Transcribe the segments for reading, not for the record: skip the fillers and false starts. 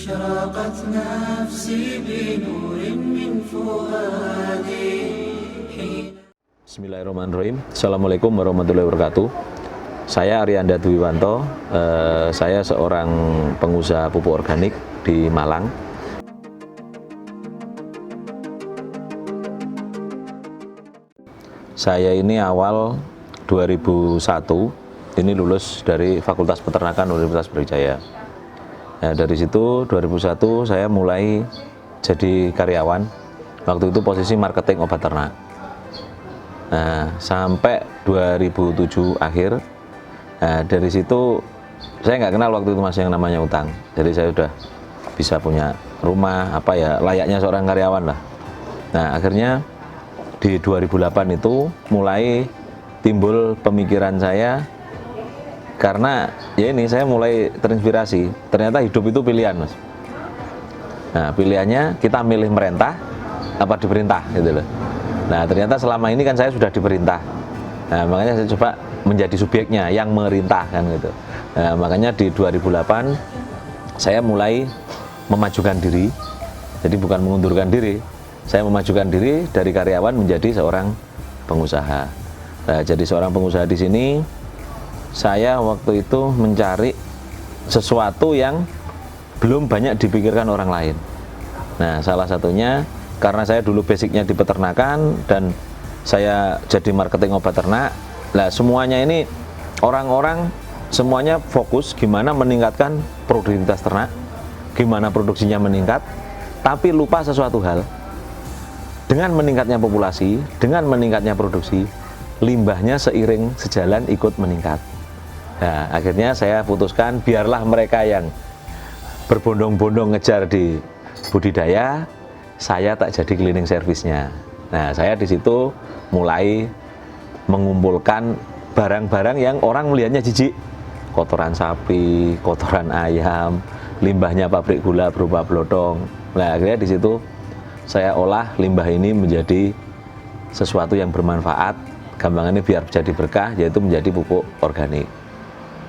أشرقت نفسي بنور من فؤادي. Bismillahirrahmanirrahim. Assalamualaikum warahmatullahi wabarakatuh. Saya Arianda Dwiwanto. Saya seorang pengusaha pupuk organik di Malang. Saya ini awal 2001 ini lulus dari Fakultas Peternakan Universitas Brawijaya. Nah, dari situ 2001 saya mulai jadi karyawan. Waktu itu posisi marketing obat ternak. Nah, sampai 2007 akhir. Nah, dari situ saya nggak kenal waktu itu masih yang namanya utang. Jadi saya udah bisa punya rumah, apa ya, layaknya seorang karyawan lah. Nah, akhirnya di 2008 itu mulai timbul pemikiran saya, karena ya ini saya mulai terinspirasi. Ternyata hidup itu pilihan, Mas. Nah, pilihannya kita milih merintah apa diperintah gitu loh. Nah, ternyata selama ini kan saya sudah diperintah. Nah, makanya saya coba menjadi subjeknya yang merintah kan gitu. Nah, makanya di 2008 saya mulai memajukan diri. Jadi bukan mengundurkan diri. Saya memajukan diri dari karyawan menjadi seorang pengusaha. Nah, jadi seorang pengusaha di sini saya waktu itu mencari sesuatu yang belum banyak dipikirkan orang lain. Nah, salah satunya karena saya dulu basicnya di peternakan dan saya jadi marketing obat ternak. Nah, semuanya ini orang-orang semuanya fokus gimana meningkatkan produktivitas ternak, gimana produksinya meningkat, tapi lupa sesuatu hal. Dengan meningkatnya populasi, dengan meningkatnya produksi, limbahnya seiring sejalan ikut meningkat. Nah, akhirnya saya putuskan biarlah mereka yang berbondong-bondong ngejar di budidaya, saya tak jadi cleaning service-nya. Nah, saya di situ mulai mengumpulkan barang-barang yang orang melihatnya jijik. Kotoran sapi, kotoran ayam, limbahnya pabrik gula berupa blotong. Nah, akhirnya di situ saya olah limbah ini menjadi sesuatu yang bermanfaat. Gampangannya biar jadi berkah, yaitu menjadi pupuk organik.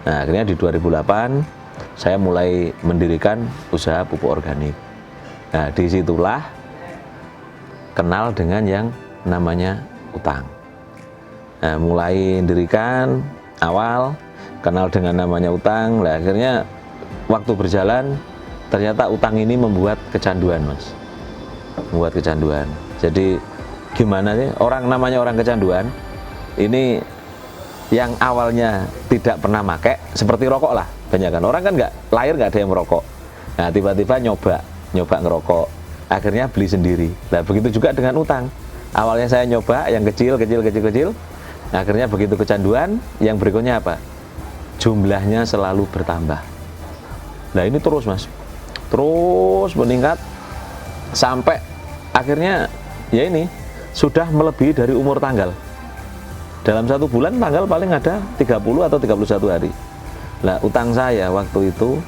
Nah, akhirnya di 2008 saya mulai mendirikan usaha pupuk organik. Nah, disitulah kenal dengan yang namanya utang. Nah, mulai mendirikan awal kenal dengan namanya utang. Nah, akhirnya waktu berjalan ternyata utang ini membuat kecanduan, Mas. Membuat kecanduan. Jadi gimana sih namanya orang kecanduan? Ini yang awalnya tidak pernah pakai, seperti rokok lah. Banyak kan orang kan lahir nggak ada yang merokok. Nah, tiba-tiba nyoba ngerokok, akhirnya beli sendiri. Nah, begitu juga dengan utang. Awalnya saya nyoba yang kecil, akhirnya begitu kecanduan, yang berikutnya apa? Jumlahnya selalu bertambah. Nah, ini terus, Mas, terus meningkat sampai akhirnya ya ini sudah melebihi dari umur tanggal. Dalam satu bulan tanggal paling ada 30 atau 31 hari. Nah, utang saya waktu itu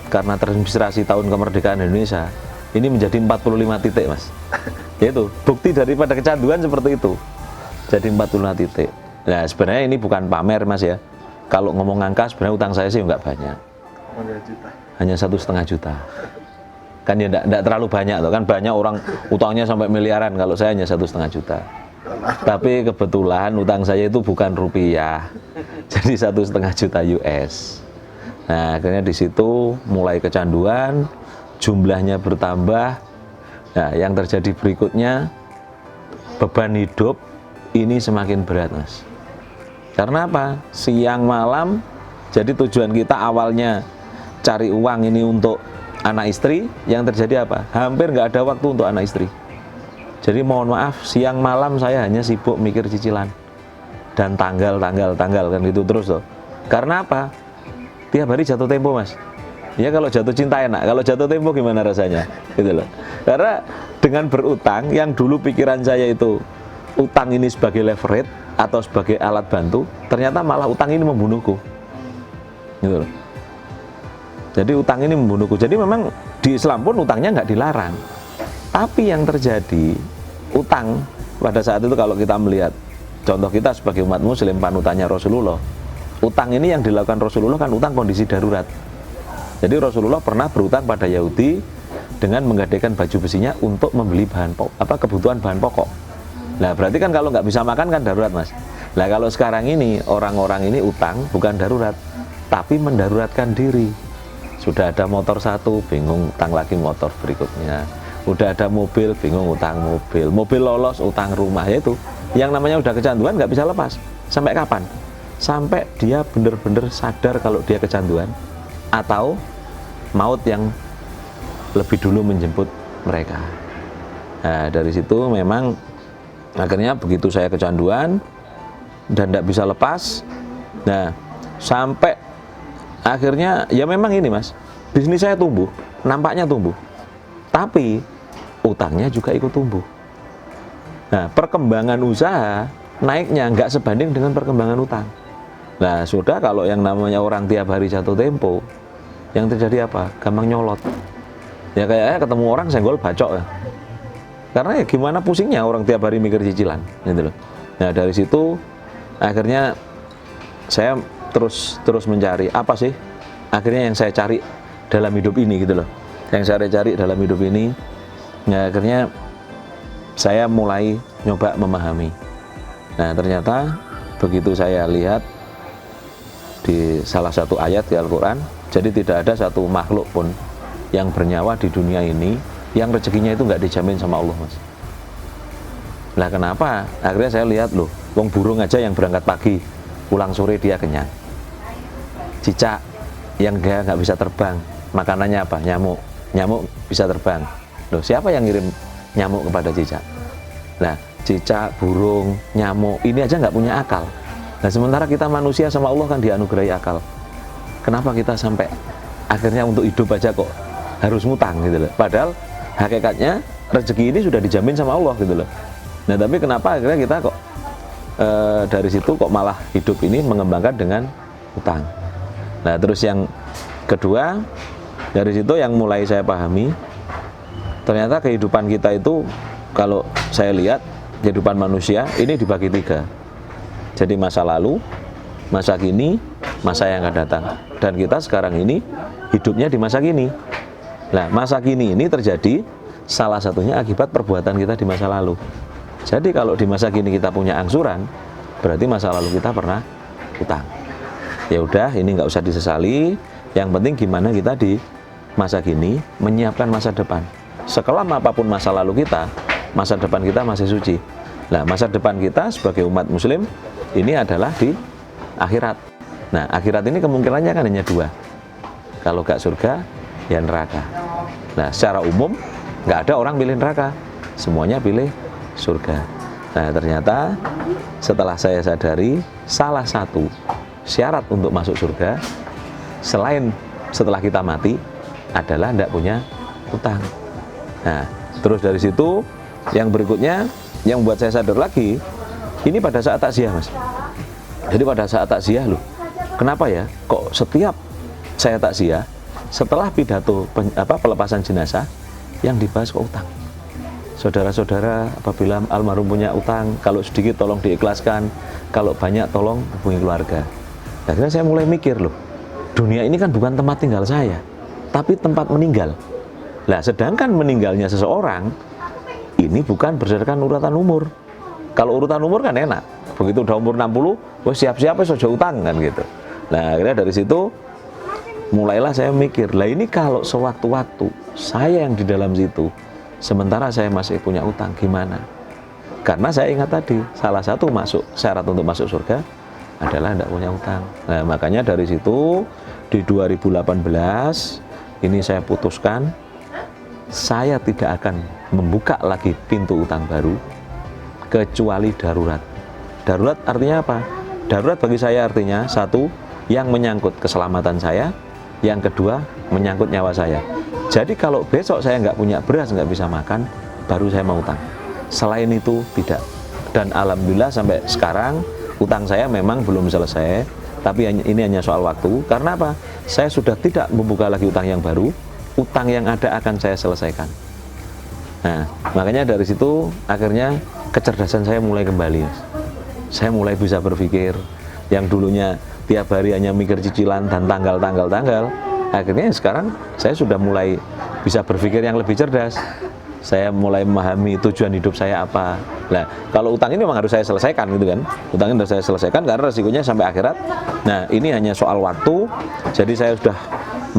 karena terinspirasi tahun kemerdekaan Indonesia, ini menjadi 45 titik, Mas. Yaitu bukti daripada kecanduan seperti itu. Jadi 45 titik. Nah, sebenarnya ini bukan pamer, Mas ya. Kalau ngomong angka sebenarnya utang saya sih nggak banyak. Hanya 1,5 juta. Kan ya enggak terlalu banyak tuh. Kan banyak orang utangnya sampai miliaran, kalau saya hanya 1,5 juta. Tapi kebetulan utang saya itu bukan rupiah, jadi 1,5 juta US. Nah, akhirnya di situ mulai kecanduan, jumlahnya bertambah. Nah, yang terjadi berikutnya, beban hidup ini semakin berat, Mas. Karena apa? Siang malam, jadi tujuan kita awalnya cari uang ini untuk anak istri, yang terjadi apa? Hampir nggak ada waktu untuk anak istri. Jadi mohon maaf, siang malam saya hanya sibuk mikir cicilan dan tanggal kan gitu terus loh. Karena apa? Tiap hari jatuh tempo, Mas. Ya kalau jatuh cinta enak, kalau jatuh tempo gimana rasanya? Gitu loh. Karena dengan berutang, yang dulu pikiran saya itu utang ini sebagai leverage atau sebagai alat bantu, ternyata malah utang ini membunuhku. Gitu loh. Jadi utang ini membunuhku. Jadi memang di Islam pun utangnya nggak dilarang. Tapi yang terjadi, utang pada saat itu kalau kita melihat contoh kita sebagai umat muslim panutannya Rasulullah, utang ini yang dilakukan Rasulullah kan utang kondisi darurat. Jadi Rasulullah pernah berutang pada Yahudi dengan menggadaikan baju besinya untuk membeli kebutuhan bahan pokok. Nah berarti kan kalau nggak bisa makan kan darurat, Mas. Nah kalau sekarang ini orang-orang ini utang bukan darurat, tapi mendaruratkan diri. Sudah ada motor satu, bingung utang lagi motor berikutnya. Udah ada mobil, bingung utang mobil. Mobil lolos, utang rumah. Yaitu yang namanya udah kecanduan nggak bisa lepas. Sampai kapan? Sampai dia benar-benar sadar kalau dia kecanduan, atau maut yang lebih dulu menjemput mereka. Nah dari situ memang akhirnya begitu saya kecanduan dan tidak bisa lepas. Nah sampai akhirnya ya memang ini, Mas, bisnis saya tumbuh, nampaknya tumbuh, tapi utangnya juga ikut tumbuh. Nah perkembangan usaha naiknya nggak sebanding dengan perkembangan utang. Nah sudah, kalau yang namanya orang tiap hari jatuh tempo, yang terjadi apa? Gampang nyolot. Ya kayaknya ketemu orang senggol bacok ya. Karena ya gimana pusingnya orang tiap hari mikir cicilan gitu loh. Nah dari situ akhirnya saya terus mencari apa sih akhirnya yang saya cari dalam hidup ini gitu loh. Yang saya cari dalam hidup ini. Nah akhirnya saya mulai nyoba memahami. Nah ternyata begitu saya lihat di salah satu ayat di Al-Quran, jadi tidak ada satu makhluk pun yang bernyawa di dunia ini yang rezekinya itu nggak dijamin sama Allah, Mas. Nah kenapa? Akhirnya saya lihat loh, wong burung aja yang berangkat pagi, pulang sore dia kenyang. Cicak yang dia nggak bisa terbang, makanannya apa? Nyamuk. Nyamuk bisa terbang. Loh, siapa yang ngirim nyamuk kepada cicak? Nah, cicak, burung, nyamuk, ini aja nggak punya akal. Nah, sementara kita manusia sama Allah kan dianugerahi akal. Kenapa kita sampai akhirnya untuk hidup aja kok harus ngutang gitu loh? Padahal hakikatnya rezeki ini sudah dijamin sama Allah gitu loh. Nah, tapi kenapa akhirnya kita kok dari situ kok malah hidup ini mengembangkan dengan utang? Nah, terus yang kedua, dari situ yang mulai saya pahami, ternyata kehidupan kita itu kalau saya lihat kehidupan manusia ini dibagi tiga. Jadi masa lalu, masa kini, masa yang akan datang. Dan kita sekarang ini hidupnya di masa kini. Nah, masa kini ini terjadi salah satunya akibat perbuatan kita di masa lalu. Jadi kalau di masa kini kita punya angsuran, berarti masa lalu kita pernah utang. Ya udah, ini nggak usah disesali. Yang penting gimana kita di masa kini menyiapkan masa depan. Sekelam apapun masa lalu kita, masa depan kita masih suci. Nah, masa depan kita sebagai umat muslim ini adalah di akhirat. Nah, akhirat ini kemungkinannya kan hanya dua. Kalau nggak surga, ya neraka. Nah, secara umum nggak ada orang pilih neraka, semuanya pilih surga. Nah, ternyata setelah saya sadari salah satu syarat untuk masuk surga selain setelah kita mati adalah tidak punya utang. Nah, terus dari situ yang berikutnya yang buat saya sadar lagi, ini pada saat takziah, Mas. Jadi pada saat takziah loh, kenapa ya kok setiap saya takziah setelah pidato pelepasan jenazah yang dibahas kok utang. Saudara-saudara, apabila almarhum punya utang, kalau sedikit tolong diikhlaskan, kalau banyak tolong hubungi keluarga. Akhirnya saya mulai mikir loh, dunia ini kan bukan tempat tinggal saya, tapi tempat meninggal. Nah, sedangkan meninggalnya seseorang ini bukan berdasarkan urutan umur. Kalau urutan umur kan enak, begitu udah umur 60, wah siap-siap saja utang kan gitu. Nah, akhirnya dari situ mulailah saya mikir, lah ini kalau sewaktu-waktu saya yang di dalam situ, sementara saya masih punya utang, gimana? Karena saya ingat tadi, salah satu syarat untuk masuk surga adalah tidak punya utang. Nah, makanya dari situ di 2018 ini saya putuskan saya tidak akan membuka lagi pintu utang baru kecuali darurat. Darurat artinya apa? Darurat bagi saya artinya satu, yang menyangkut keselamatan saya, yang kedua menyangkut nyawa saya. Jadi kalau besok saya nggak punya beras, nggak bisa makan, baru saya mau utang. Selain itu tidak. Dan alhamdulillah sampai sekarang utang saya memang belum selesai, tapi ini hanya soal waktu. Karena apa? Saya sudah tidak membuka lagi utang yang baru, utang yang ada akan saya selesaikan. Nah, makanya dari situ akhirnya kecerdasan saya mulai kembali. Saya mulai bisa berpikir, yang dulunya tiap hari hanya mikir cicilan dan tanggal, akhirnya sekarang saya sudah mulai bisa berpikir yang lebih cerdas. Saya mulai memahami tujuan hidup saya apa. Nah, kalau utang ini memang harus saya selesaikan gitu kan. Utang ini harus saya selesaikan karena resikonya sampai akhirat. Nah, ini hanya soal waktu. Jadi saya sudah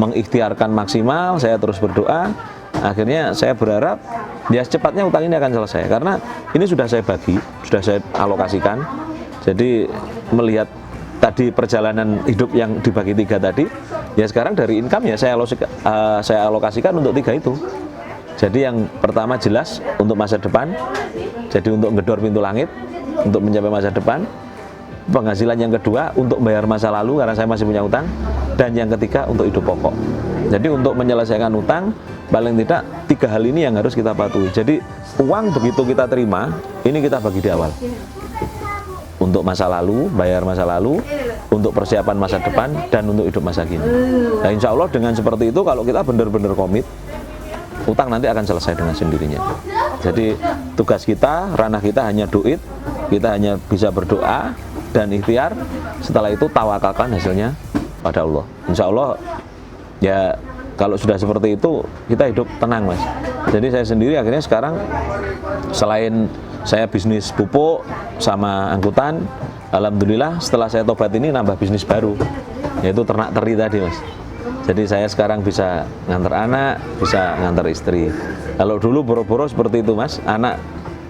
mengikhtiarkan maksimal, saya terus berdoa. Akhirnya saya berharap ya secepatnya utang ini akan selesai. Karena ini sudah saya bagi, sudah saya alokasikan. Jadi melihat tadi perjalanan hidup yang dibagi 3 tadi, ya sekarang dari income ya saya alokasikan untuk 3 itu. Jadi yang pertama jelas untuk masa depan, jadi untuk ngedor pintu langit, untuk mencapai masa depan. Penghasilan yang kedua untuk bayar masa lalu karena saya masih punya utang. Dan yang ketiga untuk hidup pokok. Jadi untuk menyelesaikan utang, paling tidak 3 hal ini yang harus kita patuhi. Jadi uang begitu kita terima, ini kita bagi di awal. Untuk masa lalu, bayar masa lalu, untuk persiapan masa depan, dan untuk hidup masa kini. Nah, insya Allah dengan seperti itu, kalau kita benar-benar komit, utang nanti akan selesai dengan sendirinya. Jadi tugas kita, ranah kita hanya duit, kita hanya bisa berdoa dan ikhtiar. Setelah itu tawakalkan hasilnya pada Allah. Insya Allah ya kalau sudah seperti itu kita hidup tenang mas. Jadi saya sendiri akhirnya sekarang selain saya bisnis pupuk sama angkutan, alhamdulillah setelah saya tobat ini nambah bisnis baru, yaitu ternak teri tadi mas. Jadi saya sekarang bisa ngantar anak, bisa ngantar istri. Kalau dulu boro-boro seperti itu mas, anak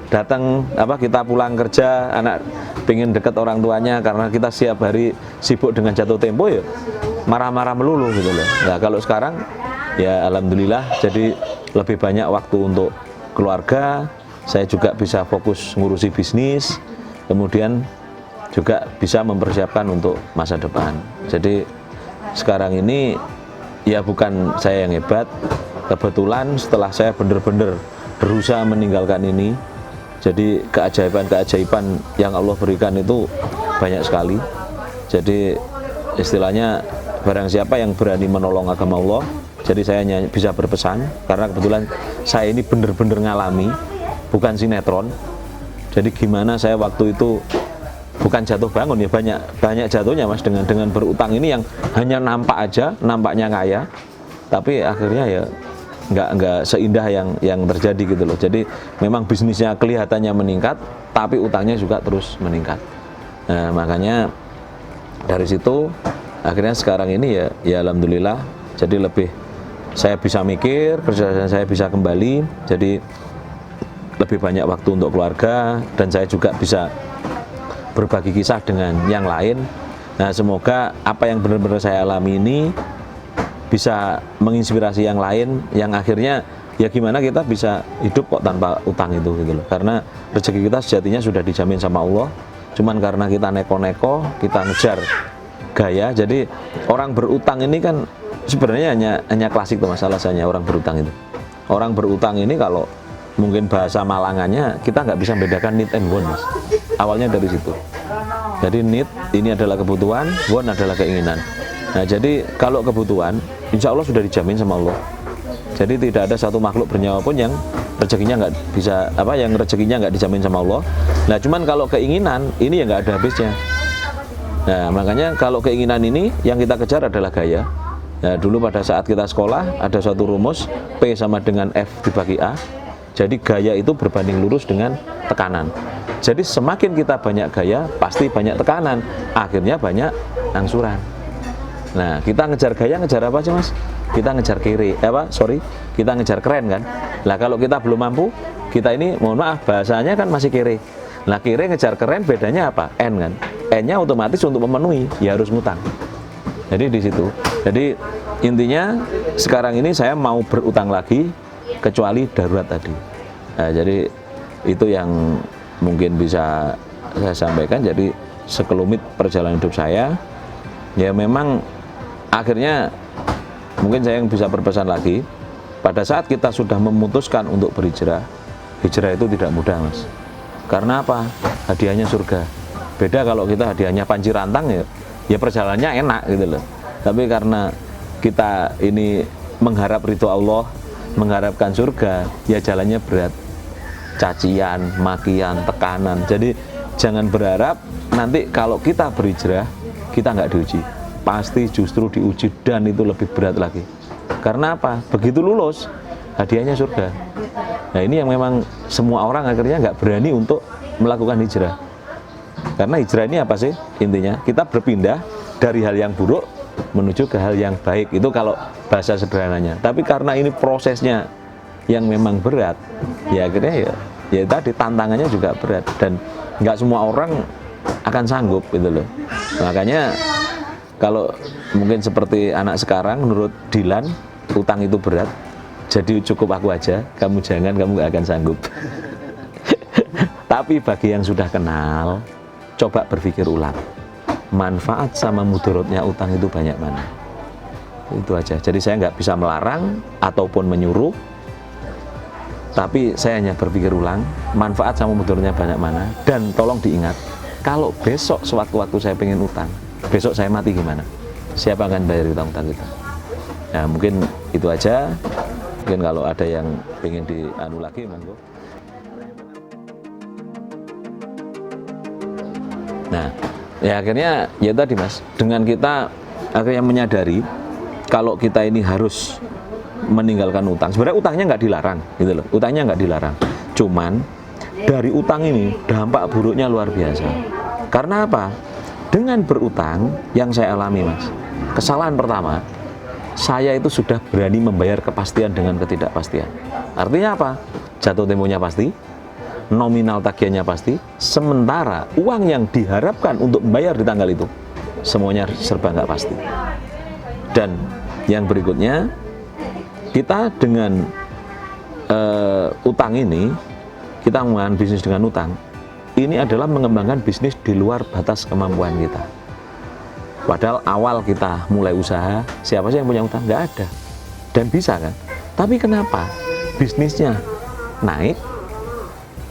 datang kita pulang kerja, anak pengen deket orang tuanya karena kita setiap hari sibuk dengan jatuh tempo ya marah-marah melulu gitu loh. Nah kalau sekarang ya alhamdulillah jadi lebih banyak waktu untuk keluarga. Saya juga bisa fokus ngurusi bisnis, kemudian juga bisa mempersiapkan untuk masa depan. Jadi sekarang ini ya bukan saya yang hebat, kebetulan setelah saya benar-benar berusaha meninggalkan ini, jadi keajaiban-keajaiban yang Allah berikan itu banyak sekali. Jadi istilahnya barang siapa yang berani menolong agama Allah, jadi saya hanya bisa berpesan karena kebetulan saya ini benar-benar ngalami, bukan sinetron. Jadi gimana saya waktu itu bukan jatuh bangun ya, banyak jatuhnya mas, dengan berutang ini yang hanya nampak aja, nampaknya kaya, tapi akhirnya ya nggak seindah yang terjadi gitu loh. Jadi memang bisnisnya kelihatannya meningkat, tapi utangnya juga terus meningkat. Nah makanya dari situ akhirnya sekarang ini ya alhamdulillah, jadi lebih saya bisa mikir, kerjaan saya bisa kembali, jadi lebih banyak waktu untuk keluarga, dan saya juga bisa berbagi kisah dengan yang lain. Nah semoga apa yang benar-benar saya alami ini bisa menginspirasi yang lain, yang akhirnya ya gimana kita bisa hidup kok tanpa utang itu gitu loh. Karena rezeki kita sejatinya sudah dijamin sama Allah, cuman karena kita neko-neko, kita ngejar gaya. Jadi orang berutang ini kan sebenarnya hanya klasik tuh masalah alasannya orang berutang itu. Orang berutang ini kalau mungkin bahasa Malangannya kita nggak bisa membedakan need and want mas. Awalnya dari situ. Jadi need ini adalah kebutuhan, want adalah keinginan. Nah jadi kalau kebutuhan insya Allah sudah dijamin sama Allah. Jadi tidak ada satu makhluk bernyawa pun yang rezekinya nggak bisa yang rezekinya nggak dijamin sama Allah. Nah cuman kalau keinginan ini ya nggak ada habisnya. Nah makanya kalau keinginan ini yang kita kejar adalah gaya. Nah dulu pada saat kita sekolah ada suatu rumus P sama dengan F dibagi A. Jadi gaya itu berbanding lurus dengan tekanan. Jadi semakin kita banyak gaya, pasti banyak tekanan. Akhirnya banyak angsuran. Nah, kita ngejar gaya, ngejar apa sih mas? Kita ngejar kita ngejar keren kan? Nah, kalau kita belum mampu, kita ini, mohon maaf, bahasanya kan masih kere. Nah, kere ngejar keren, bedanya apa? N kan? N-nya otomatis untuk memenuhi, ya harus ngutang. Jadi di situ. Jadi intinya sekarang ini saya mau berutang lagi, kecuali darurat tadi. Nah, jadi itu yang mungkin bisa saya sampaikan. Jadi sekelumit perjalanan hidup saya, ya memang akhirnya mungkin saya yang bisa berpesan lagi, pada saat kita sudah memutuskan untuk berhijrah, hijrah itu tidak mudah mas. Karena apa? Hadiahnya surga. Beda kalau kita hadiahnya panci rantang ya perjalanannya enak gitu loh. Tapi karena kita ini mengharap ridho Allah, mengharapkan surga, ya jalannya berat, cacian, makian, tekanan. Jadi jangan berharap nanti kalau kita berhijrah kita nggak diuji. pasti justru diuji dan itu lebih berat lagi. Karena apa? Begitu lulus, hadiahnya surga. Nah ini yang memang semua orang akhirnya nggak berani untuk melakukan hijrah. Karena hijrah ini apa sih intinya? Kita berpindah dari hal yang buruk menuju ke hal yang baik. Itu kalau bahasa sederhananya. Tapi karena ini prosesnya yang memang berat, ya akhirnya ya tadi tantangannya juga berat dan nggak semua orang akan sanggup gitu loh. Makanya kalau mungkin seperti anak sekarang menurut Dilan utang itu berat, jadi cukup aku aja, kamu jangan, kamu nggak akan sanggup. Tapi bagi yang sudah kenal, coba berpikir ulang, manfaat sama mudaratnya utang itu banyak mana. Itu aja. Jadi saya nggak bisa melarang ataupun menyuruh, tapi saya hanya berpikir ulang, manfaat sama mudaratnya banyak mana. Dan tolong diingat, kalau besok sewaktu-waktu saya pengen utang, besok saya mati gimana? Siapa akan bayar utang-utang kita? Nah mungkin itu aja. Mungkin kalau ada yang pengen dianu lagi, monggo. Nah, ya akhirnya ya tadi Mas, dengan kita akhirnya menyadari kalau kita ini harus meninggalkan utang. Sebenarnya utangnya nggak dilarang, gitu loh. Utangnya nggak dilarang. Cuman dari utang ini dampak buruknya luar biasa. Karena apa? Dengan berutang yang saya alami Mas, kesalahan pertama, saya itu sudah berani membayar kepastian dengan ketidakpastian. Artinya apa? Jatuh temponya pasti, nominal tagihannya pasti, sementara uang yang diharapkan untuk membayar di tanggal itu semuanya serba nggak pasti. Dan yang berikutnya, kita dengan utang ini, kita mengembangkan bisnis dengan utang, ini adalah mengembangkan bisnis di luar batas kemampuan kita. Padahal awal kita mulai usaha, siapa sih yang punya utang? Nggak ada. Dan bisa kan? Tapi kenapa? Bisnisnya naik,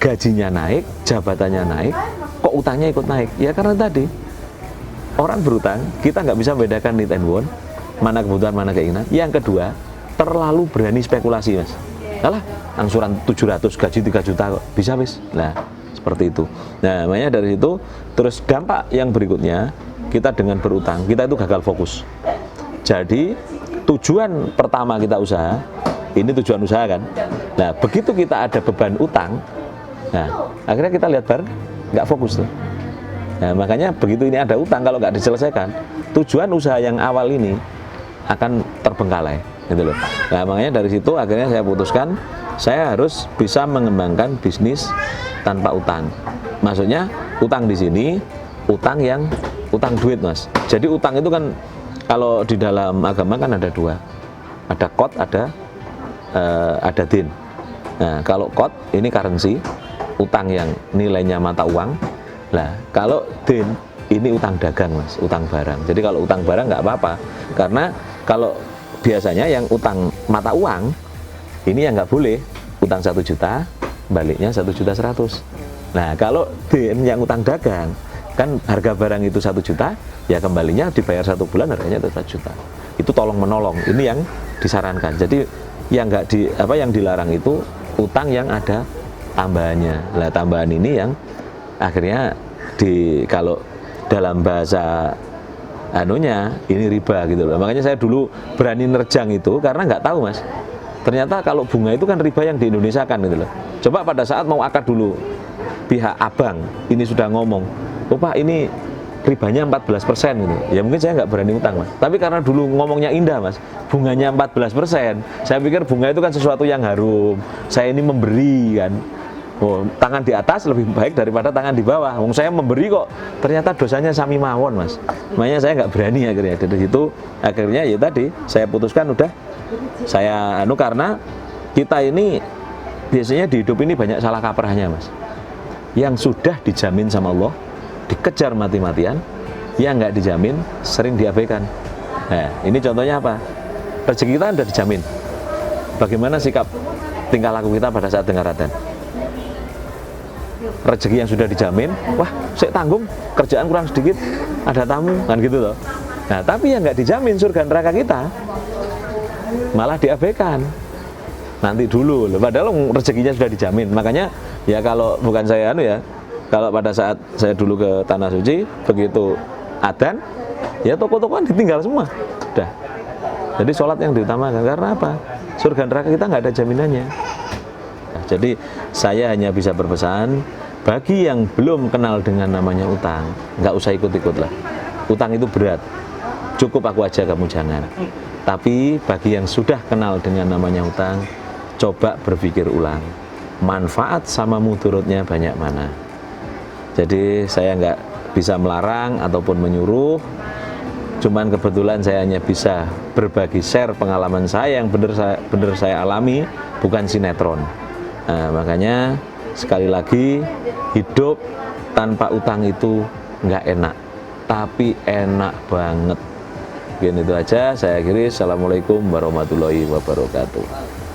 gajinya naik, jabatannya naik, kok utangnya ikut naik? Ya karena tadi, orang berutang, kita nggak bisa membedakan need and want, mana kebutuhan, mana keinginan. Yang kedua, terlalu berani spekulasi Mas. Alah, angsuran 700, gaji 3 juta kok, bisa bis. Nah, seperti itu. Nah, makanya dari situ, terus dampak yang berikutnya, kita dengan berutang, kita itu gagal fokus. Jadi tujuan pertama kita usaha, ini tujuan usaha kan. Nah begitu kita ada beban utang, nah akhirnya kita lihat bareng nggak fokus tuh. Nah makanya begitu ini ada utang, kalau nggak diselesaikan, tujuan usaha yang awal ini akan terbengkalai, gitu loh. Nah makanya dari situ akhirnya saya putuskan, saya harus bisa mengembangkan bisnis tanpa utang. Maksudnya utang di sini, utang yang utang duit Mas. Jadi utang itu kan kalau di dalam agama kan ada dua, ada qad, ada din. Nah kalau qad ini currency, utang yang nilainya mata uang. Nah kalau din ini utang dagang Mas, utang barang. Jadi kalau utang barang nggak apa-apa, karena kalau biasanya yang utang mata uang ini yang nggak boleh, utang 1 juta baliknya 1.100.000. Nah kalau din yang utang dagang, kan harga barang itu 1 juta, ya kembalinya dibayar 1 bulan harganya 1 juta. Itu tolong menolong. Ini yang disarankan. Jadi yang yang dilarang itu utang yang ada tambahannya. Nah, tambahan ini yang akhirnya kalau dalam bahasa ini riba gitu loh. Makanya saya dulu berani nerjang itu karena nggak tahu Mas. Ternyata kalau bunga itu kan riba yang di Indonesia kan gitu loh. Coba pada saat mau akad dulu, pihak abang ini sudah ngomong, oh Pak ini ribanya 14% gitu. Ya mungkin saya nggak berani utang Mas. Tapi karena dulu ngomongnya indah Mas, bunganya 14%, saya pikir bunga itu kan sesuatu yang harum. Saya ini memberi kan. Oh, tangan di atas lebih baik daripada tangan di bawah. Wong saya memberi kok, ternyata dosanya sami mawon Mas. Makanya saya nggak berani akhirnya. Dari situ akhirnya ya tadi saya putuskan udah saya karena kita ini biasanya di hidup ini banyak salah kaprahnya Mas. Yang sudah dijamin sama Allah dikejar mati-matian, yang nggak dijamin sering diabaikan. Nah ini contohnya apa? Rezeki kita sudah dijamin. Bagaimana sikap tingkah laku kita pada saat dengar adzan? Rezeki yang sudah dijamin, wah saya tanggung, kerjaan kurang sedikit, ada tamu kan gitu loh. Nah tapi yang nggak dijamin surga neraka kita malah diabaikan. Nanti dulu loh, padahal rezekinya sudah dijamin. Makanya ya kalau bukan saya kalau pada saat saya dulu ke Tanah Suci, begitu adzan ya toko-tokoan ditinggal semua. Udah. Jadi sholat yang diutamakan. Karena apa? Surga neraka kita nggak ada jaminannya. Nah, jadi saya hanya bisa berpesan, bagi yang belum kenal dengan namanya utang, nggak usah ikut-ikut lah. Utang itu berat. Cukup aku aja, kamu jangan. Tapi bagi yang sudah kenal dengan namanya utang, coba berpikir ulang. Manfaat sama mudorotnya banyak mana. Jadi saya nggak bisa melarang ataupun menyuruh. Cuman kebetulan saya hanya bisa berbagi share pengalaman saya yang benar saya alami, bukan sinetron. Nah, makanya sekali lagi, hidup tanpa utang itu nggak enak, tapi enak banget. Begini itu aja, saya akhiri. Assalamualaikum warahmatullahi wabarakatuh.